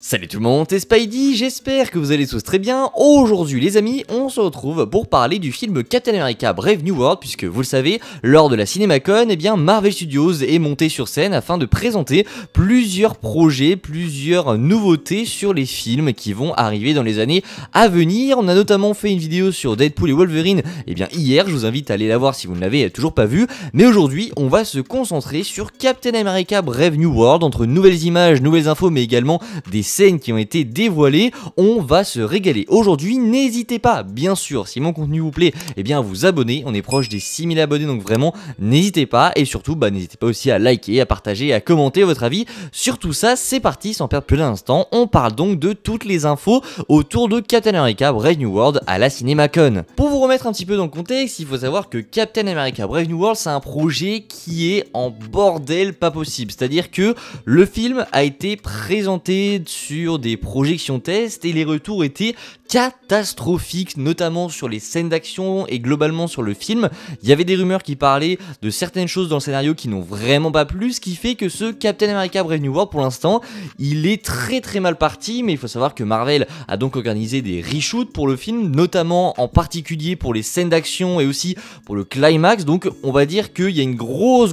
Salut tout le monde, c'est Spidey, j'espère que vous allez tous très bien. Aujourd'hui les amis, on se retrouve pour parler du film Captain America Brave New World, puisque vous le savez, lors de la CinemaCon, Marvel Studios est monté sur scène afin de présenter plusieurs projets, plusieurs nouveautés sur les films qui vont arriver dans les années à venir. On a notamment fait une vidéo sur Deadpool et Wolverine, hier, je vous invite à aller la voir si vous ne l'avez toujours pas vue. Mais aujourd'hui, on va se concentrer sur Captain America Brave New World, entre nouvelles images, nouvelles infos, mais également des scènes qui ont été dévoilées. On va se régaler aujourd'hui. N'hésitez pas, bien sûr, si mon contenu vous plaît, à vous abonner. On est proche des 6000 abonnés, donc vraiment n'hésitez pas. Et surtout, n'hésitez pas aussi à liker, à partager, à commenter votre avis sur tout ça. C'est parti, sans perdre plus d'un instant. On parle donc de toutes les infos autour de Captain America Brave New World à la CinemaCon. Pour vous remettre un petit peu dans le contexte, il faut savoir que Captain America Brave New World, c'est un projet qui est en bordel pas possible. C'est-à-dire que le film a été présenté sur des projections tests et les retours étaient catastrophiques, notamment sur les scènes d'action et globalement sur le film. Il y avait des rumeurs qui parlaient de certaines choses dans le scénario qui n'ont vraiment pas plu, ce qui fait que ce Captain America Brave New World, pour l'instant, il est très mal parti. Mais il faut savoir que Marvel a donc organisé des reshoots pour le film, notamment en particulier pour les scènes d'action et aussi pour le climax. Donc on va dire qu'il y a une grosse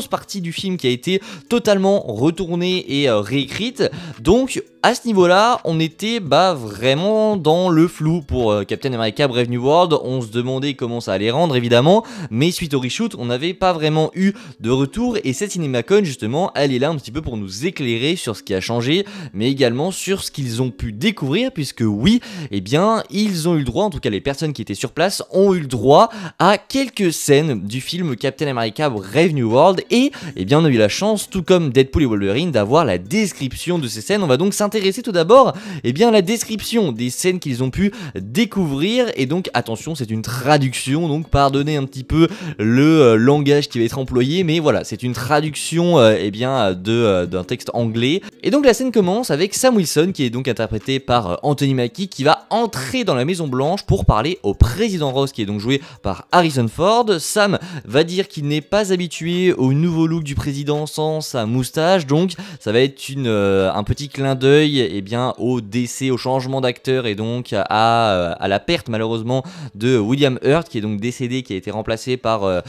partie du film qui a été totalement retournée et réécrite. Donc à ce niveau-là, on était vraiment dans le flou pour Captain America Brave New World. On se demandait comment ça allait rendre évidemment, mais suite au reshoot, on n'avait pas vraiment eu de retour. Et cette CinemaCon justement, elle est là un petit peu pour nous éclairer sur ce qui a changé, mais également sur ce qu'ils ont pu découvrir, puisque oui, ils ont eu le droit, en tout cas les personnes qui étaient sur place ont eu le droit à quelques scènes du film Captain America Brave New World. Et on a eu la chance, tout comme Deadpool et Wolverine, d'avoir la description de ces scènes. On va donc s'intéresser tout d'abord à la description des scènes qu'ils ont pu découvrir. Et donc attention, c'est une traduction, donc pardonnez un petit peu le langage qui va être employé, mais voilà, c'est une traduction d'un texte anglais. Et donc la scène commence avec Sam Wilson, qui est donc interprété par Anthony Mackie, qui va entrer dans la Maison Blanche pour parler au président Ross, qui est donc joué par Harrison Ford. Sam va dire qu'il n'est pas habitué au nouveau look du président sans sa moustache, donc ça va être un petit clin d'œil au décès, au changement d'acteur et donc à la perte malheureusement de William Hurt, qui est donc décédé, qui a été remplacé par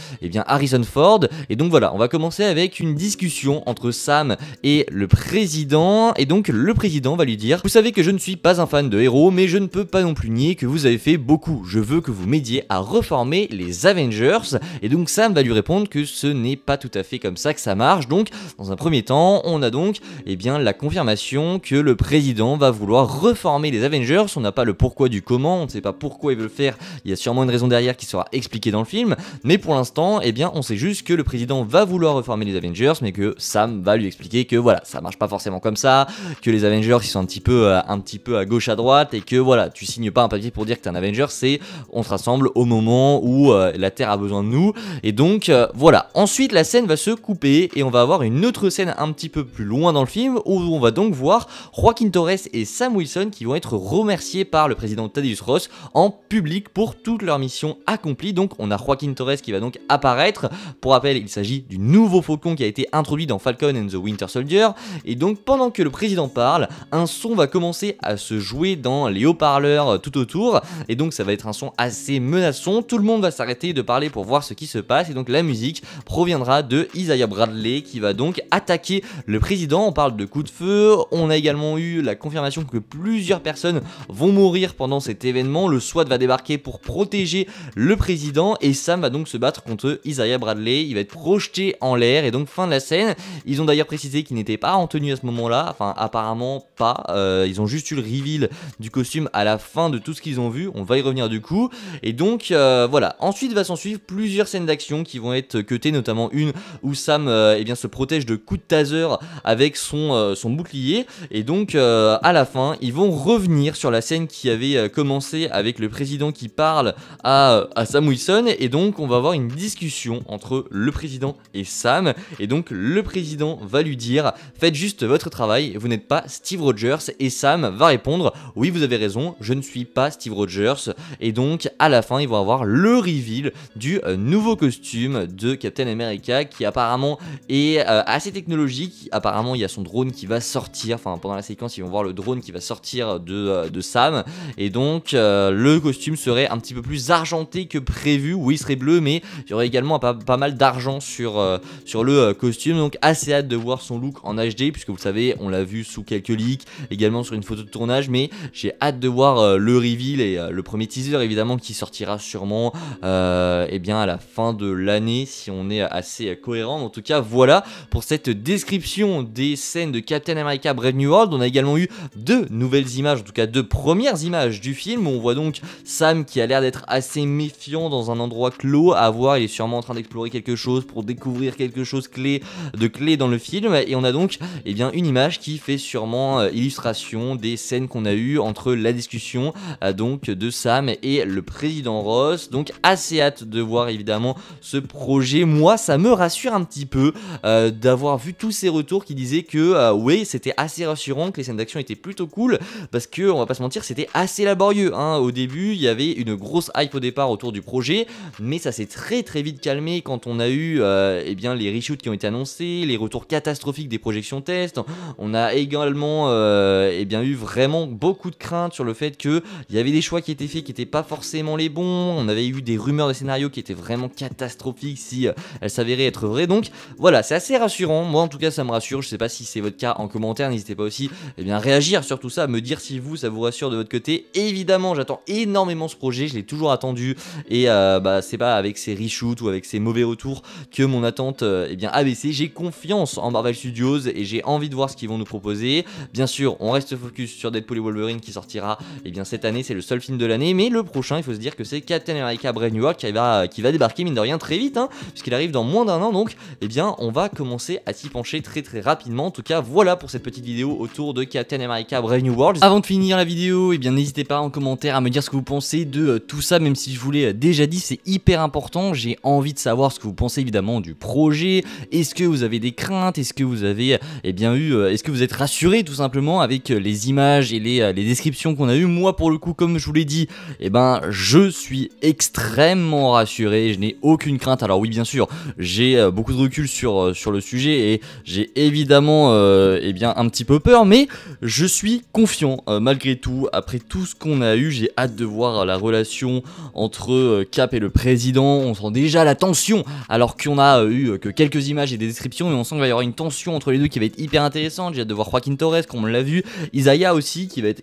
Harrison Ford. Et donc voilà, on va commencer avec une discussion entre Sam et le président. Et donc le président va lui dire: vous savez que je ne suis pas un fan de héros, mais je ne peux pas non plus nier que vous avez fait beaucoup. Je veux que vous m'aidiez à reformer les Avengers. Et donc Sam va lui répondre que ce n'est pas tout à fait comme ça que ça marche. Donc dans un premier temps, on a donc la confirmation que le président va vouloir reformer les Avengers. On n'a pas le pourquoi du comment, on ne sait pas pourquoi il veut le faire. Il y a sûrement une raison derrière qui sera expliquée dans le film, mais pour l'instant, on sait juste que le président va vouloir reformer les Avengers, mais que Sam va lui expliquer que voilà, ça marche pas forcément comme ça, que les Avengers ils sont un petit peu à gauche à droite, et que voilà, tu signes pas un papier pour dire que t'es un Avenger, c'est on se rassemble au moment où la Terre a besoin de nous. Et donc voilà, ensuite la scène va se couper et on va avoir une autre scène un petit peu plus loin dans le film où on va donc voir Joaquin Torres et Sam Wilson qui vont être remerciés par le président Thaddeus Ross en public pour toute leur mission accomplie. Donc on a Joaquin Torres qui va donc apparaître. Pour rappel, il s'agit du nouveau Faucon qui a été introduit dans Falcon and the Winter Soldier. Et donc pendant que le président parle, un son va commencer à se jouer dans les haut-parleurs tout autour. Et donc ça va être un son assez menaçant. Tout le monde va s'arrêter de parler pour voir ce qui se passe. Et donc la musique proviendra de Isaiah Bradley qui va donc attaquer le président. On parle de coups de feu. On a également eu la confirmation que plusieurs personnes vont mourir pendant cet événement. Le SWAT va débarquer pour protéger le président et Sam va donc se battre contre Isaiah Bradley. Il va être projeté en l'air et donc fin de la scène. Ils ont d'ailleurs précisé qu'il n'était pas en tenue à ce moment-là, enfin apparemment pas. Ils ont juste eu le reveal du costume à la fin de tout ce qu'ils ont vu. On va y revenir du coup. Et donc voilà. Ensuite va s'en suivre plusieurs scènes d'action qui vont être cutées, notamment une où Sam se protège de coups de taser avec son bouclier. Et donc à la fin, ils vont revenir sur la scène qui avait commencé avec le président qui parle à Sam Wilson. Et donc on va avoir une discussion entre le président et Sam. Et donc le président va lui dire: faites juste votre travail, vous n'êtes pas Steve Rogers. Et Sam va répondre: oui, vous avez raison, je ne suis pas Steve Rogers. Et donc à la fin, ils vont avoir le reveal du nouveau costume de Captain America qui apparemment est assez technologique. Apparemment il y a son drone qui va sortir, enfin pendant la séquence ils vont voir le drone qui va sortir de Sam, et donc le costume serait un petit peu plus argenté que prévu. Oui, il serait bleu, mais il y aurait également pas mal d'argent sur le costume, donc assez hâte de voir son look en HD, puisque vous le savez on l'a vu sous quelques leaks, également sur une photo de tournage, mais j'ai hâte de voir le reveal et le premier teaser évidemment qui sortira sûrement eh bien à la fin de l'année si on est assez cohérent. En tout cas voilà pour cette description des scènes de Captain America Brave New World. On a également eu deux nouvelles images, en tout cas deux premières images du film, où on voit donc Sam qui a l'air d'être assez méfiant dans un endroit clos, à voir, il est sûrement en train d'explorer quelque chose pour découvrir quelque chose de clé dans le film, et on a donc eh bien une image qui fait sûrement illustration des scènes qu'on a eues entre la discussion donc de Sam et le président Ross. Donc assez hâte de voir évidemment ce projet. Moi ça me rassure un petit peu d'avoir vu tous ces retours qui disaient que oui, c'était assez rassurant, que les scènes d'action étaient plutôt cool, parce que on va pas se mentir, c'était assez laborieux hein. Au début il y avait une grosse hype au départ autour du projet, mais ça s'est très vite calmé quand on a eu eh bien les reshoots qui ont été annoncés, les retours catastrophiques des projections tests. On a également eh bien eu vraiment beaucoup de craintes sur le fait qu'il y avait des choix qui étaient faits qui n'étaient pas forcément les bons. On avait eu des rumeurs de scénarios qui étaient vraiment catastrophiques si elles s'avéraient être vraies. Donc voilà, c'est assez rassurant. Moi en tout cas ça me rassure. Je sais pas si c'est votre cas en commentaire. N'hésitez pas aussi eh bien, à réagir sur tout ça, à me dire si vous ça vous rassure de votre côté. Évidemment j'attends énormément ce projet, je l'ai toujours attendu, et bah, c'est pas avec ces reshoots ou avec ces mauvais retours que mon attente eh bien, a baissé. J'ai confiance en Marvel Studios et j'ai envie de voir ce qu'ils vont nous proposer. Bien sûr on reste focus sur Deadpool et Wolverine qui sortira eh bien, cette année, c'est le seul film de l'année, mais le prochain il faut se dire que c'est Captain America Brave New World qui va débarquer mine de rien très vite hein, puisqu'il arrive dans moins d'un an, donc eh bien on va commencer à s'y pencher très rapidement. En tout cas voilà pour cette petite vidéo autour de Captain America Brave New World. Avant de finir la vidéo, eh bien n'hésitez pas en commentaire à me dire ce que vous pensez de tout ça, même si je vous l'ai déjà dit, c'est hyper important. J'ai envie de savoir ce que vous pensez évidemment du projet. Est-ce que vous avez des craintes? Est-ce que vous avez eh bien est-ce que vous êtes rassuré tout simplement avec les images et les descriptions qu'on a eues? Moi pour le coup, comme je vous l'ai dit, eh ben je suis extrêmement rassuré, je n'ai aucune crainte. Alors oui bien sûr, j'ai beaucoup de recul sur le sujet et j'ai évidemment eh bien un petit peu peur, mais je suis confiant malgré tout. Après tout ce qu'on a eu, j'ai hâte de voir la relation entre Cap et le président. On sent déjà la tension alors qu'on a eu que quelques images et des descriptions, et on sent qu'il va y avoir une tension entre les deux qui va être hyper intéressante. J'ai hâte de voir Joaquin Torres comme on l'a vu, Isaiah aussi qui va être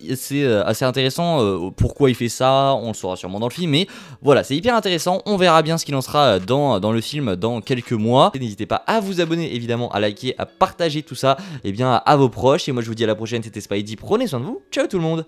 assez intéressant. Pourquoi il fait ça, on le saura sûrement dans le film, mais voilà, c'est hyper intéressant. On verra bien ce qu'il en sera dans le film dans quelques mois. N'hésitez pas à vous abonner évidemment, à liker, à partager tout ça et bien à vos proches, et moi je vous dis à la prochaine. C'était Spidey, prenez soin de vous, ciao tout le monde.